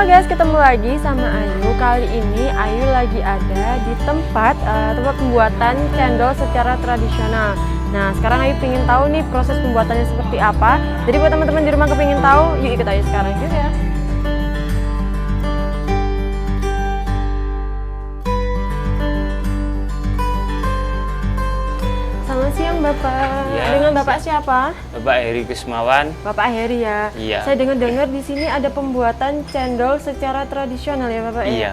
guys, ketemu lagi sama Ayu. Kali ini Ayu lagi ada di tempat pembuatan cendol secara tradisional. Nah, sekarang Ayu pengen tahu nih proses pembuatannya seperti apa. Jadi buat teman-teman di rumah kepingin tahu, yuk ikut Ayu sekarang juga ya. Selamat siang Bapak. Ya, dengan Bapak siapa? Bapak Heri Kusmawan. Bapak Heri ya. Iya. Saya dengar-dengar di sini ada pembuatan cendol secara tradisional ya Bapak ya. Iya.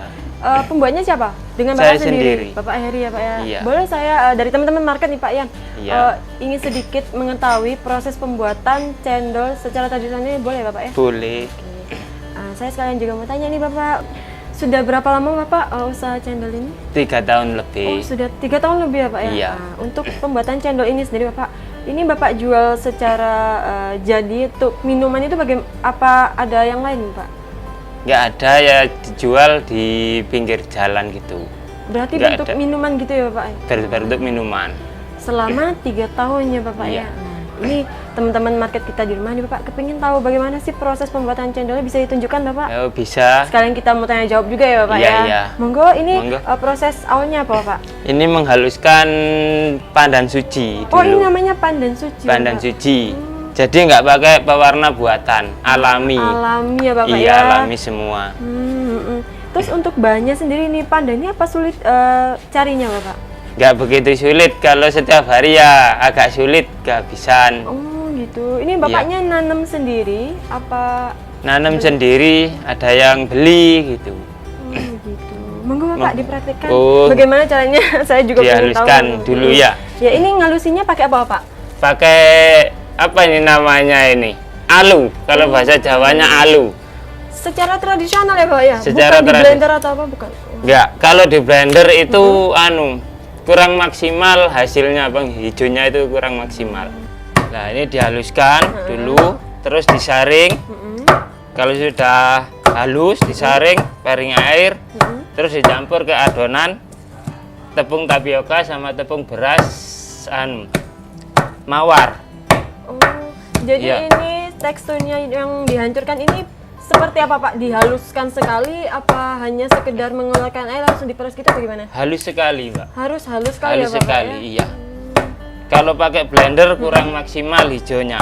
Pembuatnya siapa? Dengan Saya Bapak sendiri. Bapak Heri ya Pak ya. Iya. Boleh saya dari teman-teman market nih Pak yang Iya. ingin sedikit mengetahui proses pembuatan cendol secara tradisional ini, boleh Bapak ya? Boleh. Saya sekalian juga mau tanya nih Bapak, sudah berapa lama Bapak usaha cendol ini? 3 tahun lebih. Oh, sudah 3 tahun lebih ya Pak ya? Iya. Untuk pembuatan cendol ini sendiri Bapak, ini Bapak jual secara jadi untuk minuman itu apa ada yang lain Pak? Nggak ada ya, dijual di pinggir jalan gitu. Berarti Nggak bentuk ada. minuman gitu ya Bapak? Berbentuk minuman. Selama 3 tahun ya Bapak Iya. ya? Nah, ini teman-teman market kita di rumah nih Bapak, kepingin tahu bagaimana sih proses pembuatan cendolnya, bisa ditunjukkan Bapak? Ya, bisa. Sekalian kita mau tanya jawab juga ya Bapak Iya, ya? iya. Monggo, ini Monggo. proses awalnya apa Bapak? Ini menghaluskan pandan suci Oh, ini dulu. namanya pandan suci. Pandan Bapak? suci. Jadi nggak pakai pewarna buatan, alami. Alami ya Bapak Iya, ya? alami semua. Terus untuk bahannya sendiri nih, pandan ini apa sulit carinya Bapak? Nggak begitu sulit, kalau setiap hari ya agak sulit, kehabisan. Oh gitu, ini Bapaknya nanam sendiri apa? Nanam sendiri, ada yang beli gitu. Oh gitu. Monggo Bapak dipraktikkan. Oh. Bagaimana caranya? Saya juga pengen tahu. Dihaluskan dulu ya. Ya, ini ngalusinnya pakai apa Pak? Pakai apa ini namanya ini? Alu. Kalau bahasa Jawanya alu. Secara tradisional ya Pak ya? Secara bukan di blender atau apa bukan? Enggak, kalau di blender itu kurang maksimal hasilnya, Bang. Hijaunya itu kurang maksimal. Nah, ini dihaluskan dulu, terus disaring. Kalau sudah halus, disaring, piring air, terus dicampur ke adonan tepung tapioka sama tepung beras mawar. Oh, jadi Iya. ini teksturnya yang dihancurkan ini seperti apa Pak? Dihaluskan sekali apa hanya sekedar mengeluarkan air langsung diperas gitu bagaimana? Halus sekali, Mbak. Harus halus sekali Halus ya Bapak sekali, ya? iya. Kalau pakai blender kurang maksimal hijaunya.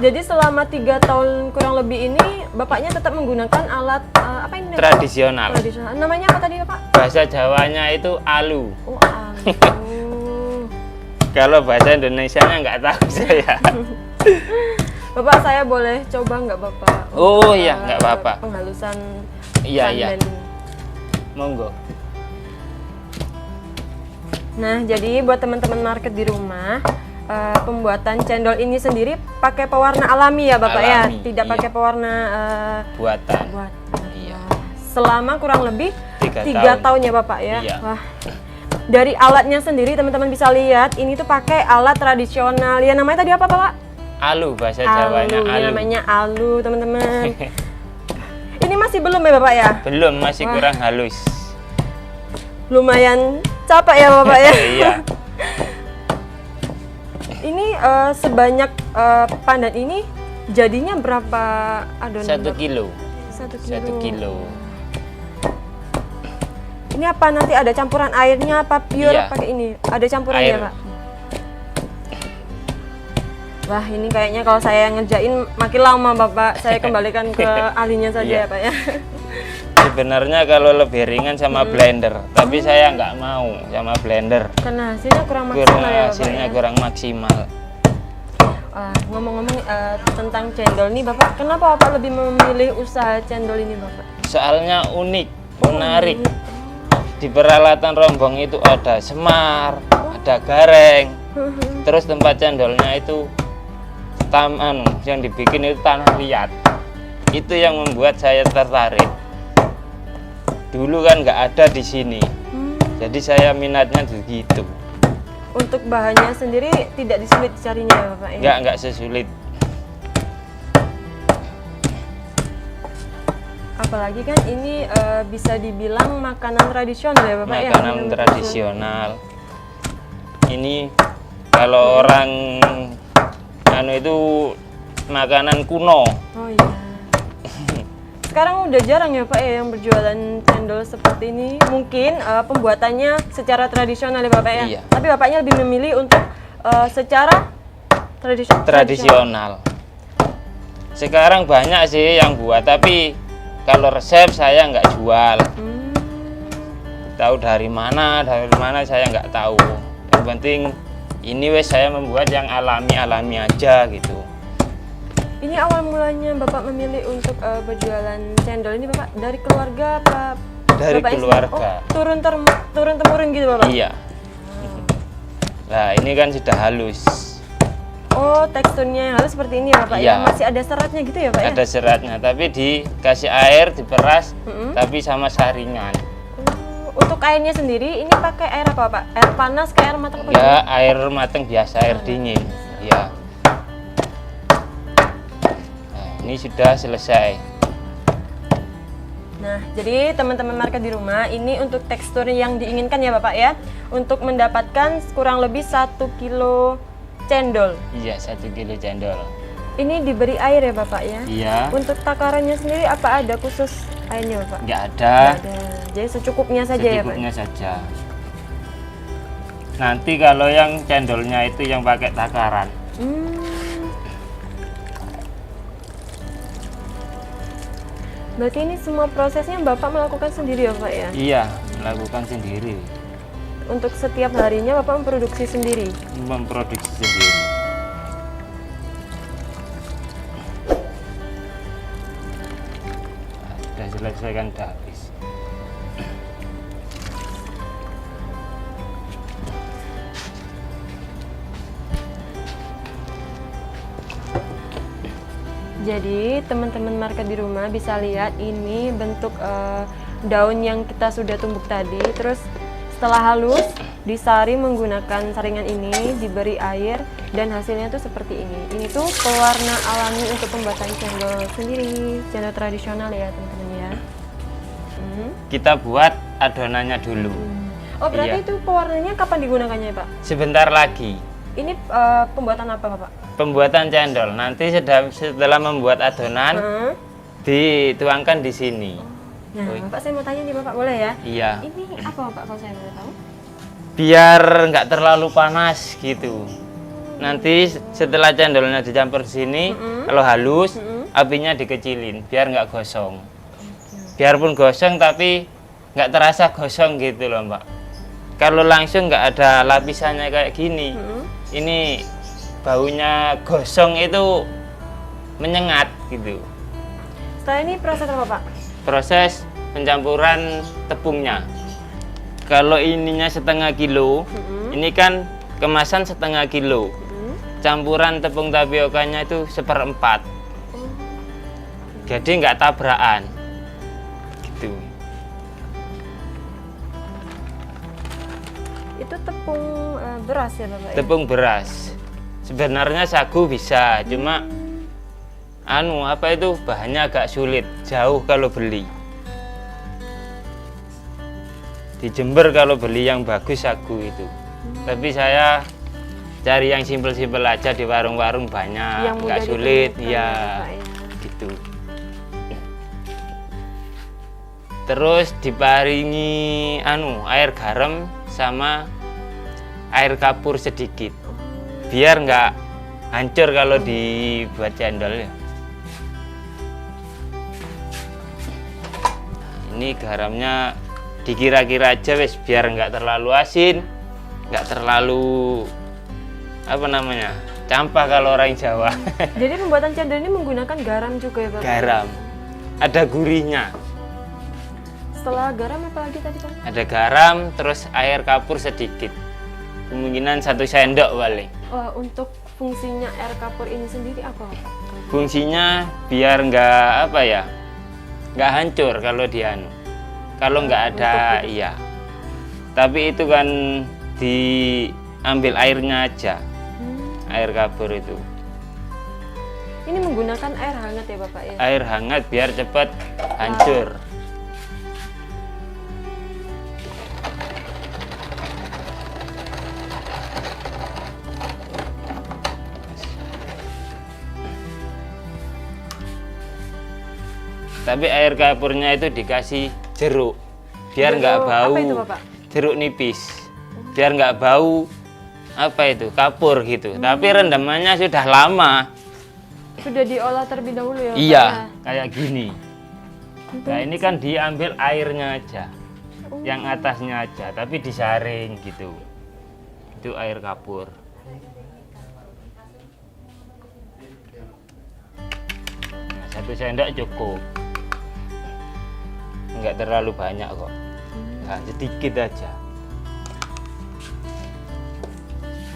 Jadi selama 3 tahun kurang lebih ini Bapaknya tetap menggunakan alat apa ini? Tradisional. Tradisional. Namanya apa tadi Bapak? Bahasa Jawanya itu alu. Oh, alu. Kalau bahasa Indonesianya nggak tahu saya. Bapak, saya boleh coba nggak Bapak? Oh iya, nggak apa-apa. Penghalusan Iya, iya. pandan. Monggo. Nah, jadi buat teman-teman market di rumah, pembuatan cendol ini sendiri pakai pewarna alami ya Bapak Alami, ya? Tidak iya. pakai pewarna Buatan. buatan. Iya. Selama kurang lebih 3 3 tahun. tahun ya Bapak ya? Iya. Wah. Dari alatnya sendiri teman-teman bisa lihat, ini tuh pakai alat tradisional. Ya namanya tadi apa Pak? Alu, bahasa Jawanya Alu. Ya, alu. namanya alu teman-teman. Ini masih belum ya Bapak ya? Belum, masih Wah. kurang halus. Lumayan capek ya Bapak ya? Iya. Ini sebanyak pandan ini jadinya berapa adonan? 1 kilo. 1 kilo. 1 kilo. Ini apa nanti ada campuran airnya apa pure Iya. pakai ini? Ada campurannya Air. Pak? Wah, ini kayaknya kalau saya ngerjain makin lama Bapak. Saya kembalikan ke ahlinya saja Iya. ya Pak ya. Sebenarnya kalau lebih ringan sama blender, tapi saya nggak mau sama blender. Karena hasilnya kurang maksimal Kurang ya Bapak hasilnya ya. kurang maksimal. Ngomong-ngomong tentang cendol nih Bapak, kenapa Bapak lebih memilih usaha cendol ini Bapak? Soalnya unik, menarik. Di peralatan rombong itu ada semar, ada gareng. Terus tempat cendolnya itu yang dibikin itu tanah liat. Itu yang membuat saya tertarik. Dulu kan nggak ada di sini, jadi saya minatnya begitu. Untuk bahannya sendiri tidak disulit carinya ya Bapak ya? Nggak sesulit. Apalagi kan ini bisa dibilang makanan tradisional ya Bapak ya? Makanan tradisional. Ini kalau orang itu makanan kuno. Oh iya. sekarang udah jarang ya Pak ya yang berjualan cendol seperti ini. Mungkin pembuatannya secara tradisional ya Bapak ya. Iya. Tapi Bapaknya lebih memilih untuk secara tradisional. Sekarang banyak sih yang buat, tapi kalau resep saya nggak jual. Tahu dari mana saya nggak tahu. Yang penting ini wes saya membuat yang alami aja gitu. Ini awal mulanya Bapak memilih untuk berjualan cendol ini Bapak dari keluarga apa? Dari Bapak keluarga. Turun temurun gitu Bapak? Iya. Nah ini kan sudah halus. Oh, teksturnya yang halus seperti ini ya Bapak Iya. ya? Masih ada seratnya gitu ya Pak ya? Ada seratnya, tapi dikasih air, diperas, tapi sama saringan. Untuk airnya sendiri ini pakai air apa Pak? Air panas, kayak air matang apa? Ya air matang biasa, air dingin. Ya. Nah, ini sudah selesai. Nah, jadi teman-teman market di rumah, ini untuk tekstur yang diinginkan ya Bapak ya. Untuk mendapatkan kurang lebih 1 kilo cendol. Iya, 1 kilo cendol. Ini diberi air ya Bapak ya? Iya. Untuk takarannya sendiri apa ada khusus airnya Bapak? Nggak ada. Nggak ada. Jadi secukupnya saja ya Pak? Secukupnya saja. Nanti kalau yang cendolnya itu yang pakai takaran. Berarti ini semua prosesnya Bapak melakukan sendiri ya Pak ya? Iya, melakukan sendiri. Untuk setiap harinya Bapak memproduksi sendiri? Memproduksi sendiri. Sudah selesai kan, udah habis. Jadi teman-teman market di rumah bisa lihat ini bentuk daun yang kita sudah tumbuk tadi. Terus setelah halus disaring menggunakan saringan ini, diberi air dan hasilnya tuh seperti ini. Ini tuh pewarna alami untuk pembuatan cendol sendiri, cendol tradisional ya teman-teman ya. Kita buat adonannya dulu. Oh berarti Iya. itu pewarnanya kapan digunakannya Pak? Sebentar lagi. Ini pembuatan apa Bapak? Pembuatan cendol. Nanti setelah membuat adonan dituangkan di sini. Nah, Bapak saya mau tanya nih Bapak, boleh ya? Iya. Ini apa Bapak kalau saya boleh tahu? Biar nggak terlalu panas gitu. Nanti setelah cendolnya dicampur di sini, kalau halus, apinya dikecilin biar nggak gosong. Biarpun gosong tapi nggak terasa gosong gitu loh Mbak. Kalau langsung nggak ada lapisannya kayak gini, ini baunya gosong itu menyengat gitu. Setelah ini proses apa Pak? Proses pencampuran tepungnya. Kalau ininya setengah kilo, ini kan kemasan setengah kilo. Campuran tepung tapiokanya itu 1/4. Jadi nggak tabrakan. Gitu. Itu tepung beras ya Bapak ya? Tepung beras. Sebenarnya sagu bisa, cuma apa itu bahannya agak sulit, jauh kalau beli. Di Jember kalau beli yang bagus sagu itu. Tapi saya cari yang simpel-simpel aja di warung-warung banyak, Yang mudah nggak sulit, ditemukan ya Bapak ya. gitu. Terus diparingi air garam sama air kapur sedikit, biar nggak hancur kalau dibuat cendol ya. Ini garamnya dikira-kira aja wes, biar nggak terlalu asin, nggak terlalu campah kalau orang Jawa. Jadi pembuatan cendol ini menggunakan garam juga ya Bapak? Garam, ada gurihnya. Setelah garam apa lagi tadi Pak? Ada garam, terus air kapur sedikit, kemungkinan 1 sendok paling. Untuk fungsinya air kapur ini sendiri apa Pak? Fungsinya biar nggak hancur kalau kalau nggak ada, iya. Tapi itu kan diambil airnya aja, air kapur itu. Ini menggunakan air hangat ya Bapak ya? Air hangat biar cepat hancur. Tapi air kapurnya itu dikasih jeruk biar nggak Jeruk, bau. apa itu, Bapak? Jeruk nipis. Biar nggak bau apa itu kapur gitu. Tapi rendamannya sudah lama. Sudah diolah terlebih dahulu ya, Bapak? Iya, Ya? kayak gini. Nah ini kan diambil airnya aja, yang atasnya aja, tapi disaring gitu. Itu air kapur. Nah, 1 sendok cukup, nggak terlalu banyak kok. Nah, sedikit aja.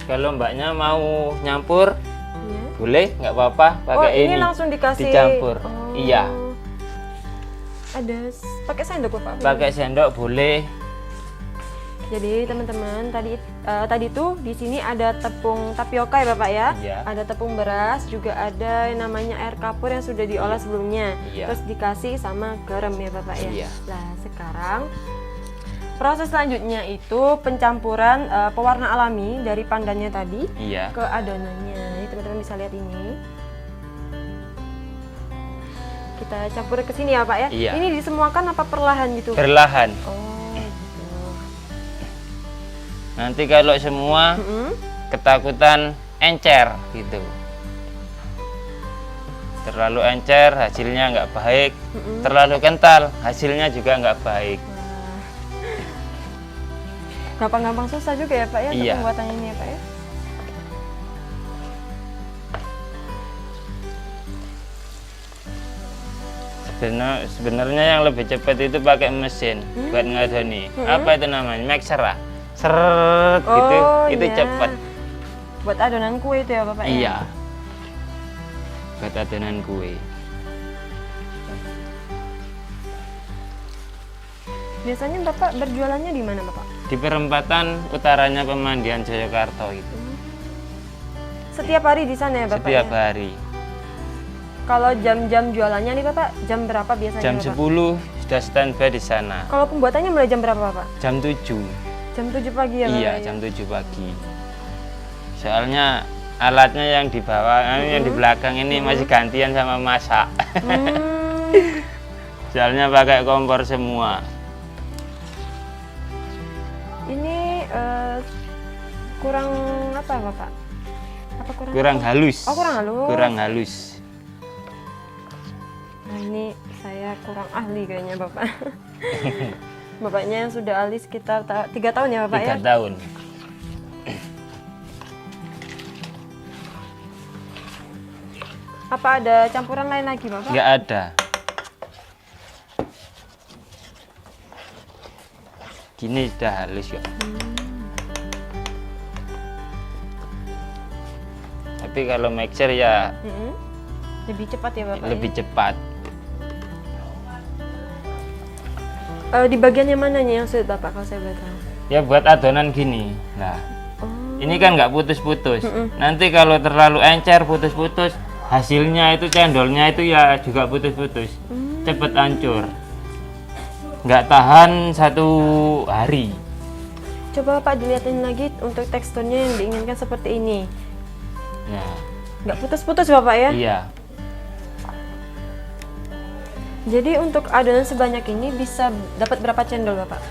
Kalau mbaknya mau nyampur, Iya. boleh, nggak apa-apa pakai ini ini. langsung dikasih Dicampur. Oh. Iya. Ada pakai sendok, Bapak? Pakai sendok boleh. Jadi teman-teman tadi tuh di sini ada tepung tapioka ya Bapak ya, Iya. ada tepung beras, juga ada yang namanya air kapur yang sudah diolah sebelumnya, Iya. terus dikasih sama garam ya Bapak ya. Iya. Nah sekarang proses selanjutnya itu pencampuran pewarna alami dari pandannya tadi Iya. ke adonannya. Ini teman-teman bisa lihat ini. Kita campur ke sini ya Pak ya. Iya. Ini disemuakan apa perlahan gitu? Perlahan. Oh gitu. Nanti kalau semua Mm-mm. ketakutan encer gitu. Terlalu encer hasilnya nggak baik. Mm-mm. Terlalu kental hasilnya juga nggak baik. Wah. Gampang-gampang susah juga ya Pak ya untuk Iya. pembuatannya ini ya Pak ya. Sebenarnya yang lebih cepat itu pakai mesin buat ngadoni. Apa itu namanya? Mixer lah. Seret gitu. Itu iya. cepat. Buat adonan kue itu ya Bapak ya. Iya. Buat adonan kue. Biasanya Bapak berjualannya di mana Bapak? Di perempatan utaranya Pemandian Jayakarta itu. Setiap hari di sana ya Bapak Setiap ya? hari. Kalau jam-jam jualannya nih Bapak, jam berapa biasanya Jam Bapak? 10 sudah standby di sana. Kalau pembuatannya mulai jam berapa Bapak? Jam 7. Jam 7 pagi ya Bapak Iya, ya? jam 7 pagi. Soalnya alatnya yang di bawah, yang di belakang ini masih gantian sama masak. Hmm, Soalnya pakai kompor semua. ini kurang apa Bapak? Apa Kurang halus. Oh, kurang halus. Kurang halus. Nah ini saya kurang ahli kayaknya Bapak. Bapaknya yang sudah ahli sekitar 3 tahun ya Bapak 3 ya? tahun. Apa ada campuran lain lagi Bapak? Nggak ada. Gini sudah halus ya. Tapi kalau mixer ya Mm-mm. Lebih cepat ya Bapak lebih ya? cepat. Di bagian yang mananya yang sulit Bapak kalau saya boleh tahu? Ya buat adonan gini. Nah, Oh, ini kan nggak putus-putus. Nanti kalau terlalu encer putus-putus, hasilnya itu cendolnya itu ya juga putus-putus. Cepet hancur. Nggak tahan 1 hari. coba Bapak dilihatin lagi untuk teksturnya yang diinginkan seperti ini. Nah, Nggak putus-putus Bapak ya? iya. Jadi untuk adonan sebanyak ini bisa dapat berapa cendol Bapak?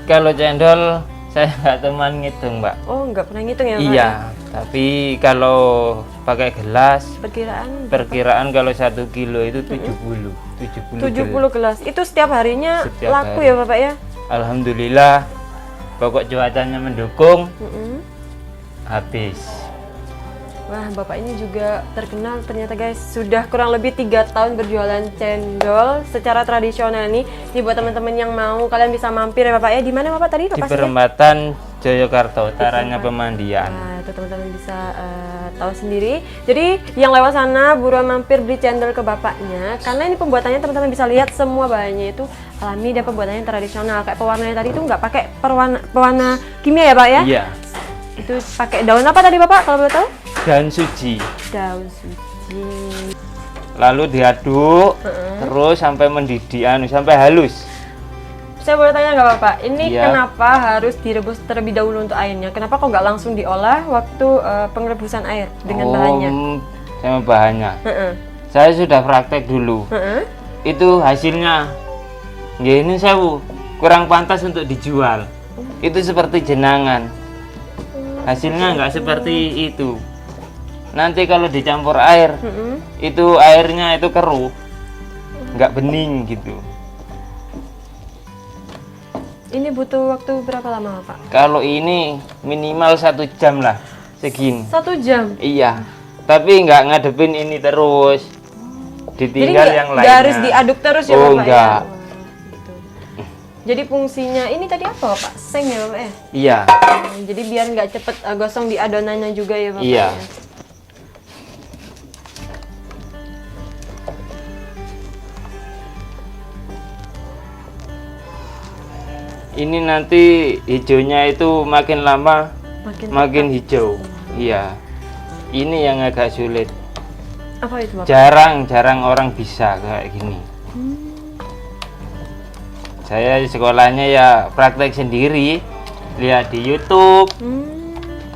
Kalau cendol saya nggak teman ngitung, Mbak. Oh nggak pernah ngitung ya Bapak? Iya, tapi kalau pakai gelas perkiraan kalau 1 kilo itu 70 70 gelas. Itu setiap harinya Setiap laku hari. ya Bapak ya? Alhamdulillah, pokok cuacanya mendukung, Mm-mm. habis. Wah, Bapak ini juga terkenal ternyata guys. Sudah kurang lebih 3 tahun berjualan cendol secara tradisional nih. Ini buat teman-teman yang mau, kalian bisa mampir ya Bapak ya. Di mana Bapak tadi Di lokasinya? perempatan Jayakarta, utaranya Pemandian. Nah, itu teman-teman bisa tahu sendiri. Jadi yang lewat sana buruan mampir beli cendol ke bapaknya. Karena ini pembuatannya teman-teman bisa lihat semua bahannya itu alami dan pembuatannya tradisional. Kayak pewarnanya tadi itu nggak pakai pewarna kimia ya Pak ya? Iya, Itu pakai daun apa tadi Bapak kalau boleh tahu? daun suji. Daun suci. Lalu diaduk terus sampai mendidih, sampai halus. Saya boleh tanya nggak Bapak? Ini Iya. kenapa harus direbus terlebih dahulu untuk airnya? Kenapa kok nggak langsung diolah waktu pengerebusan air dengan bahannya? Sama bahannya. Heeh. Saya sudah praktek dulu. Heeh. itu hasilnya nggih ini sewu kurang pantas untuk dijual. Itu seperti jenangan. Hasilnya nggak seperti itu. Nanti kalau dicampur air, itu airnya itu keruh, nggak bening gitu. Ini butuh waktu berapa lama, Pak? Kalau ini minimal 1 jam lah, segini. 1 jam? Iya, tapi nggak ngadepin ini terus, ditinggal Jadi yang nggak lainnya. harus diaduk terus ya, Oh, Bapak enggak. ya? Wah, gitu. Jadi fungsinya ini tadi apa, Pak? Seng ya, Bapak ya? Iya, Jadi biar nggak cepet gosong di adonannya juga ya, Bapak Iya. ya? ini nanti hijaunya itu makin lama makin hijau. Iya, ini yang agak sulit. Apa itu, Bapak? Jarang orang bisa kayak gini. Saya sekolahnya ya praktek sendiri, lihat di YouTube,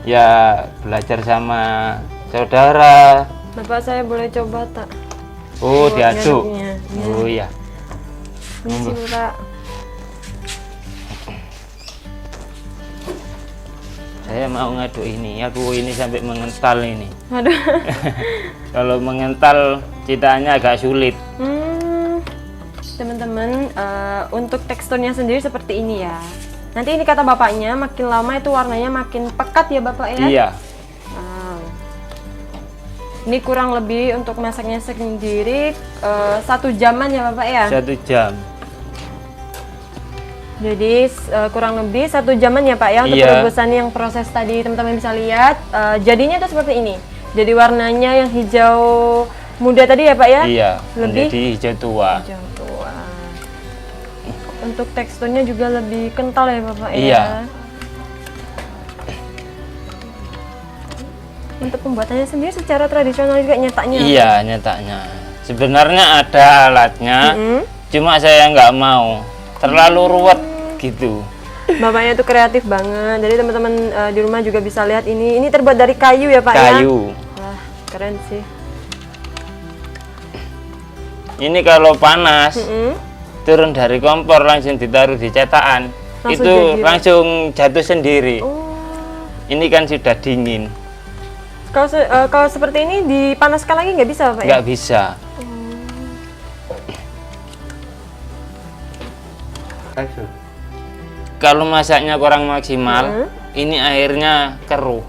ya belajar sama saudara. Bapak, saya boleh coba tak? Oh, Buat diaduk. ngaduknya. Iya. Oh iya. Ini Pak. Saya mau ngaduk ini. Aku ini sampai mengental ini. Aduh. Kalau mengental citaannya agak sulit. Teman-teman, untuk teksturnya sendiri seperti ini ya. Nanti ini kata bapaknya, makin lama itu warnanya makin pekat ya, Bapak ya? Iya. Wow. Ini kurang lebih untuk masaknya sendiri 1 jaman ya, Bapak ya? 1 jam. Jadi kurang lebih 1 jaman ya, Pak ya, untuk Iya. perebusan yang proses tadi teman-teman bisa lihat. Jadinya itu seperti ini. Jadi warnanya yang hijau muda tadi ya, Pak ya? Iya. Lebih Menjadi hijau tua. hijau tua. Untuk teksturnya juga lebih kental ya, Bapak ya? Iya. Untuk pembuatannya sendiri secara tradisional juga nyetaknya. Iya, nyetaknya. Sebenarnya ada alatnya, cuma saya nggak mau. Terlalu ruwet gitu. Bapaknya tuh kreatif banget. Jadi teman-teman di rumah juga bisa lihat ini. Ini terbuat dari kayu ya, Pak ya? Kayu. Wah, keren sih. Ini kalau panas, turun dari kompor langsung ditaruh di cetakan. Langsung Itu jadi, Pak? langsung jatuh sendiri. Oh. Ini kan sudah dingin, Kalau seperti ini dipanaskan lagi nggak bisa, Pak ya? nggak bisa. Kalau masaknya kurang maksimal, ini airnya keruh.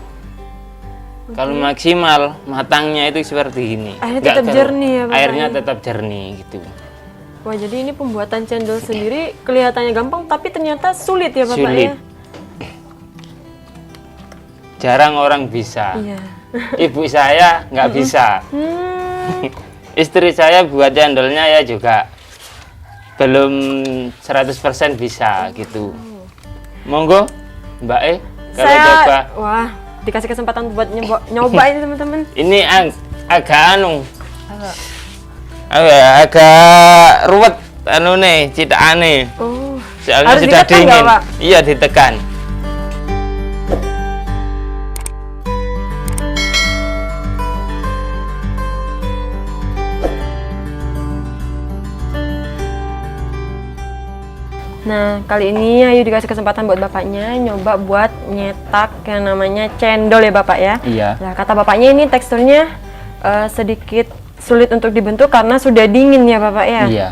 Kalau maksimal, matangnya itu seperti ini. Airnya Nggak tetap keruh. jernih ya, Bapak Airnya ya? tetap jernih gitu. Wah, jadi ini pembuatan cendol sendiri kelihatannya gampang, tapi ternyata sulit ya, Bapak Sulit. ya? Jarang orang bisa. Iya. Ibu saya nggak bisa. Istri saya buat cendolnya ya juga belum 100% bisa gitu. Monggo, Mbak kalau coba. Wah, dikasih kesempatan buat nyoba ini teman-teman. Ini agak agak ruwet anu nih, citaane. Oh, Soalnya harus sudah ditekan nggak, dingin. Pak? Iya, ditekan. Nah, kali ini Ayu dikasih kesempatan buat bapaknya nyoba buat nyetak yang namanya cendol ya, Bapak ya. Iya. Nah, kata bapaknya ini teksturnya sedikit sulit untuk dibentuk karena sudah dingin ya, Bapak ya. Iya.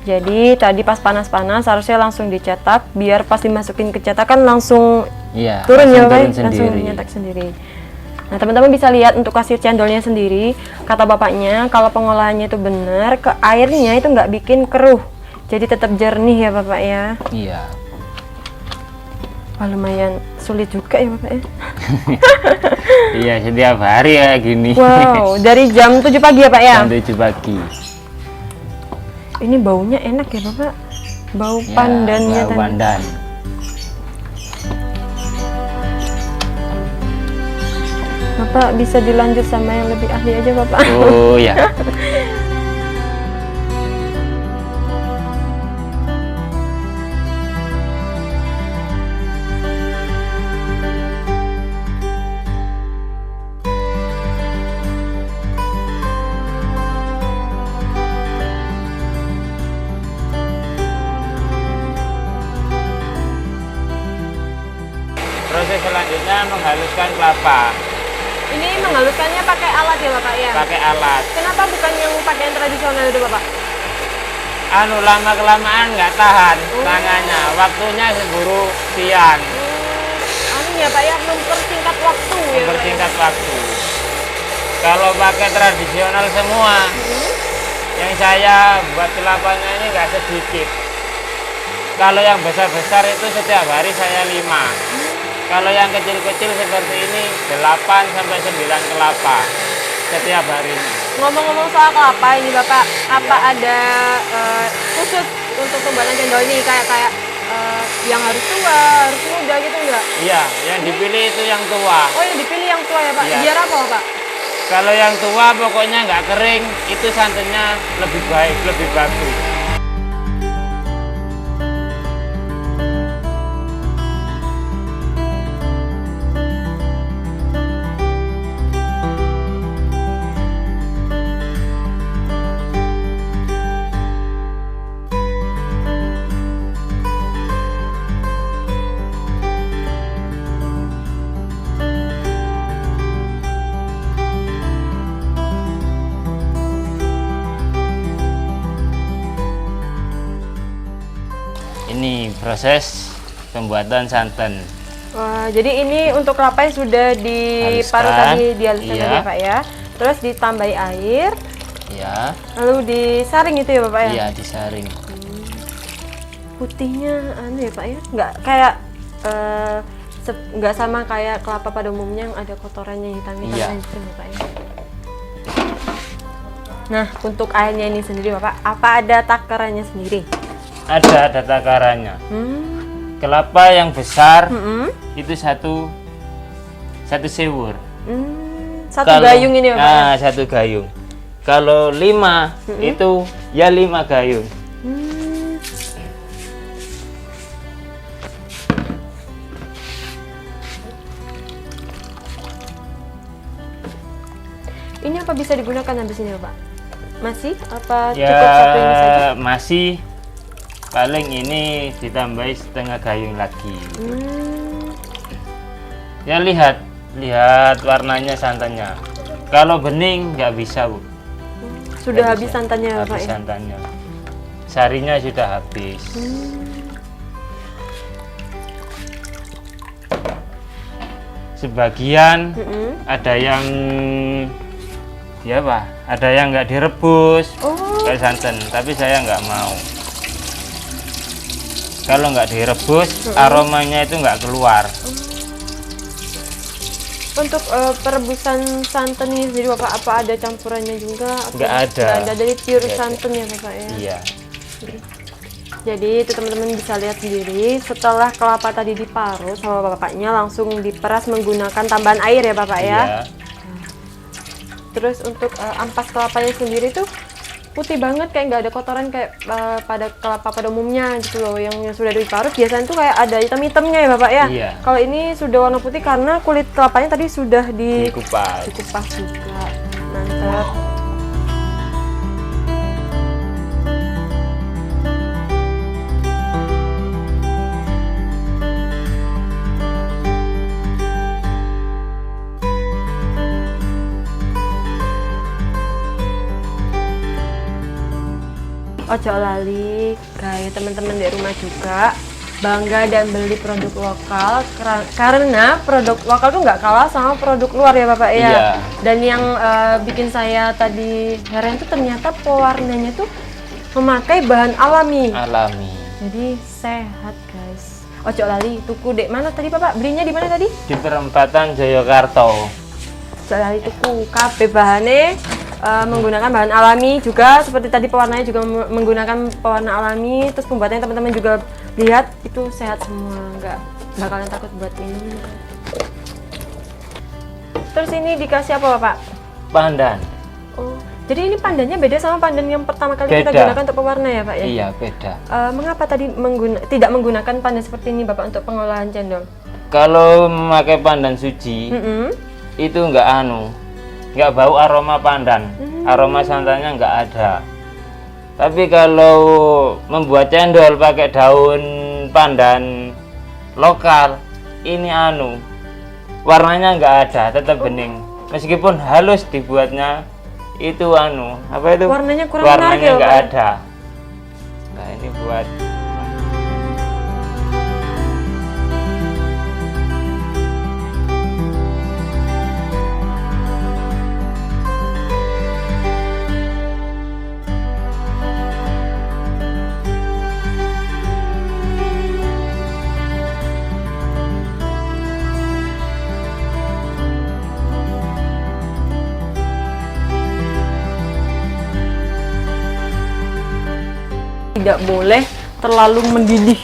Jadi tadi pas panas-panas harusnya langsung dicetak biar pas dimasukin ke cetakan langsung Iya. turun ya, langsung Bapak, turun langsung sendiri. nyetak sendiri. Nah, teman-teman bisa lihat untuk hasil cendolnya sendiri. Kata bapaknya kalau pengolahannya itu benar, ke airnya itu nggak bikin keruh. Jadi tetap jernih ya, Bapak ya. Iya. Wah, lumayan sulit juga ya, Bapak ya. Iya, setiap hari ya gini. Wow, dari jam 7 pagi ya, Pak ya? Jam 7 pagi. Ini baunya enak ya, Bapak. Bau Ya, pandannya bau tadi. pandan. Bapak bisa dilanjut sama yang lebih ahli aja, Bapak. Oh ya. selanjutnya menghaluskan kelapa. Ini menghaluskannya pakai alat ya Bapak ya? Pakai alat. Kenapa bukan yang pakai yang tradisional itu Bapak? Lama kelamaan nggak tahan tangannya, waktunya keburu siang. Ya Pak ya, mempersingkat waktu ya Pak ya? Mempersingkat waktu. Kalau pakai tradisional semua, yang saya buat kelapanya ini nggak sedikit. Kalau yang besar-besar itu setiap hari saya 5. Kalau yang kecil-kecil seperti ini 8 sampai 9 kelapa setiap harinya. Ngomong-ngomong soal kelapa ini Bapak, apa ada khusus untuk pembuatan cendol ini kayak yang harus tua, harus muda gitu enggak? Iya, yang dipilih itu yang tua. Oh, yang dipilih yang tua ya Pak? Iya. Biar apa Pak? Kalau yang tua pokoknya nggak kering, itu santannya lebih baik, lebih bagus. Ini proses pembuatan santan. Wah, jadi ini untuk kelapa yang sudah diparut Haluskan. tadi, dihaluskan Iya. tadi ya Pak ya. Terus ditambahi air, Ya, lalu disaring itu ya Bapak ya? iya disaring. Putihnya ya Pak ya? Nggak kayak nggak sama kayak kelapa pada umumnya yang ada kotorannya hitam-hitam Iya. gitu ya Pak ya. Nah, untuk airnya ini sendiri Bapak, apa ada takarannya sendiri? Ada takarannya. Kelapa yang besar itu satu sewur. Satu gayung ini ya Pak ya? Nah, satu gayung. Kalau 5 itu ya 5 gayung. Ini apa bisa digunakan habis ini Pak? Masih? Apa Ya cukup satu ini saja? masih, paling ini ditambahi setengah gayung lagi. Ya lihat warnanya santannya. Kalau bening nggak bisa Bu. Sudah Nggak habis bisa. santannya Pak Habis ya? santannya. Sarinya sudah habis. Sebagian ada yang ya Pak, ada yang nggak direbus kayak santan, tapi saya nggak mau. Kalau nggak direbus, aromanya itu nggak keluar. Untuk perebusan santan ini sendiri Bapak, apa ada campurannya juga? Nggak ada. Nggak ada, dari pure Nggak ada. santan ya Bapak ya? Iya. Jadi itu teman-teman bisa lihat sendiri, setelah kelapa tadi diparut sama bapaknya langsung diperas menggunakan tambahan air ya Bapak ya? Iya. Terus untuk ampas kelapanya sendiri tuh putih banget, kayak nggak ada kotoran kayak pada kelapa pada umumnya gitu loh, yang sudah diparut biasanya tuh kayak ada hitam-hitamnya ya Bapak ya? Iya. Kalau ini sudah warna putih karena kulit kelapanya tadi sudah Dikupas. dikupas juga. Mantap. Ojo lali kayak teman-teman di rumah juga bangga dan beli produk lokal karena produk lokal tuh nggak kalah sama produk luar ya Bapak ya. Iya. Dan yang bikin saya tadi heran tuh ternyata pewarnanya tuh memakai bahan alami. Alami. Jadi sehat guys. Ojo lali tuku dek mana tadi Bapak? Belinya di mana tadi? Di perempatan Joyokarto. Ojo lali tuku kabeh bahane. Menggunakan bahan alami juga, seperti tadi pewarnanya juga menggunakan pewarna alami. Terus pembuatannya teman-teman juga lihat itu sehat semua, nggak bakalan takut buat minum. Terus ini dikasih apa Bapak? Pandan. Oh, jadi ini pandannya beda sama pandan yang pertama kali kita Beda. gunakan untuk pewarna ya Pak ya? Iya, beda. Mengapa tadi tidak menggunakan pandan seperti ini Bapak untuk pengolahan cendol? Kalau memakai pandan suci, itu nggak bau aroma pandan, aroma santannya nggak ada. Tapi kalau membuat cendol pakai daun pandan lokal, ini warnanya nggak ada, tetap bening. Meskipun halus dibuatnya itu apa itu? Warnanya kurang menarik ya, nggak Pak? ada. Nah ini buat tidak boleh terlalu mendidih.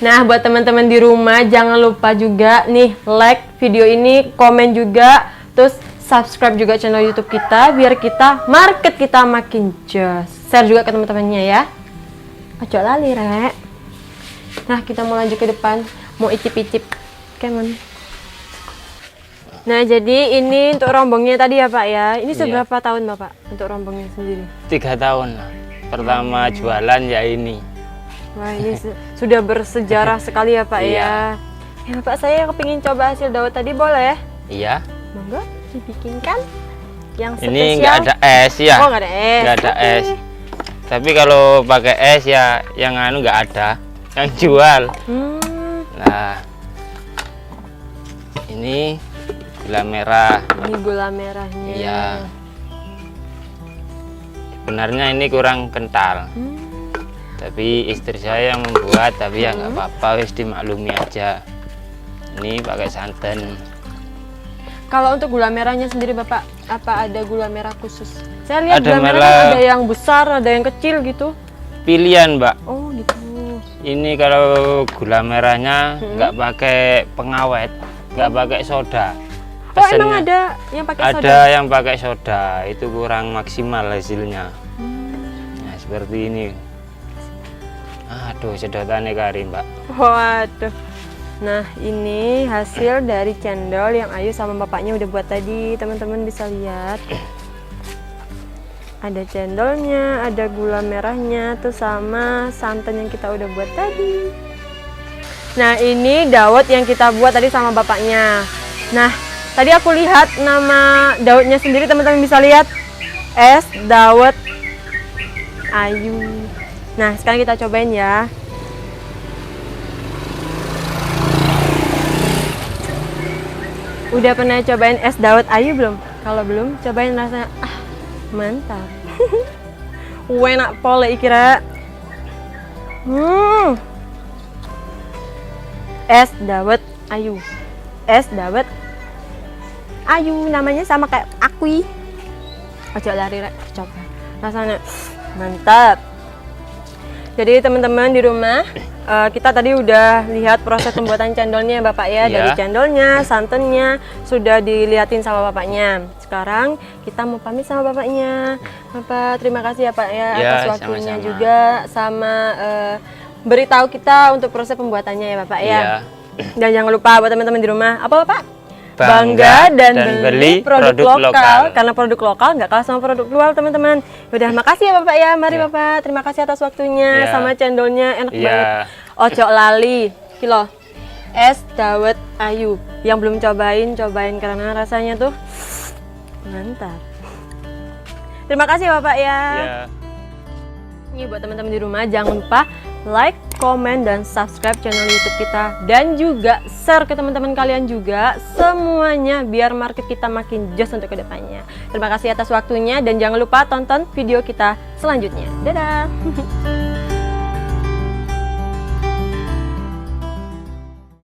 Nah, buat teman-teman di rumah jangan lupa juga nih like video ini, komen juga, terus subscribe juga channel YouTube kita biar market kita makin jos. Share juga ke teman-temannya ya. Ojo lali, Rek. Nah, kita mau lanjut ke depan, mau icip-icip. Kemon. Nah, jadi ini untuk rombongnya tadi ya, Pak ya. Ini seberapa tahun, Bapak, untuk rombongnya sendiri? 3 tahun lah. Pertama jualan ya ini. Wah, ini sudah bersejarah sekali ya Pak ya. Ya Bapak, saya kepingin coba hasil dawet tadi, boleh? Iya. Monggo dibikinkan yang spesial. Ini nggak ada es ya. Oh, nggak ada es. Nggak ada es. Tapi kalau pakai es ya yang nggak ada, yang jual. Nah, ini gula merah. Ini gula merahnya. Iya. Sebenarnya ini kurang kental. Tapi istri saya yang membuat, tapi ya nggak apa-apa, wis dimaklumi aja. Ini pakai santan. Kalau untuk gula merahnya sendiri Bapak, apa ada gula merah khusus? Saya lihat Ada gula merah kan ada yang besar, ada yang kecil gitu. Pilihan, Mbak. Oh gitu. Ini kalau gula merahnya nggak pakai pengawet, nggak pakai soda. Oh, emang Pesennya ada yang pakai soda? ada yang pakai soda, itu kurang maksimal hasilnya. Nah, seperti ini. Aduh, sedotannya kari, Mbak. Waduh. Nah, ini hasil dari cendol yang Ayu sama bapaknya udah buat tadi. Teman-teman bisa lihat. Ada cendolnya, ada gula merahnya, tuh sama santan yang kita udah buat tadi. Nah, ini dawet yang kita buat tadi sama bapaknya. Nah, tadi aku lihat nama dawetnya sendiri, teman-teman bisa lihat. Es dawet Ayu. Nah, sekarang kita cobain ya. Udah pernah cobain es dawet Ayu belum? Kalau belum, cobain rasanya. Mantap. Enak pole ikira. Es dawet Ayu. Es dawet Ayu, namanya sama kayak akui. Ojo lari, Rek, coba. Rasanya mantap. Jadi teman-teman di rumah, kita tadi udah lihat proses pembuatan cendolnya ya Bapak ya. Dari cendolnya, santannya sudah dilihatin sama bapaknya. Sekarang kita mau pamit sama bapaknya. Bapak, terima kasih ya Pak ya atas waktunya sama-sama. Juga sama beritahu kita untuk proses pembuatannya ya Bapak ya. Dan jangan lupa buat teman-teman di rumah, apa Bapak? Bangga dan beli produk lokal. Karena produk lokal nggak kalah sama produk luar, teman-teman. Udah, makasih ya Bapak ya. Mari Bapak, terima kasih atas waktunya. Sama cendolnya enak banget. Ojo lali kilo es dawet Ayu. Yang belum cobain karena rasanya tuh mantap. Terima kasih Bapak ya. Ini buat teman-teman di rumah, jangan lupa like, komen, dan subscribe channel YouTube kita. Dan juga share ke teman-teman kalian juga semuanya biar market kita makin jos untuk kedepannya. Terima kasih atas waktunya dan jangan lupa tonton video kita selanjutnya. Dadah!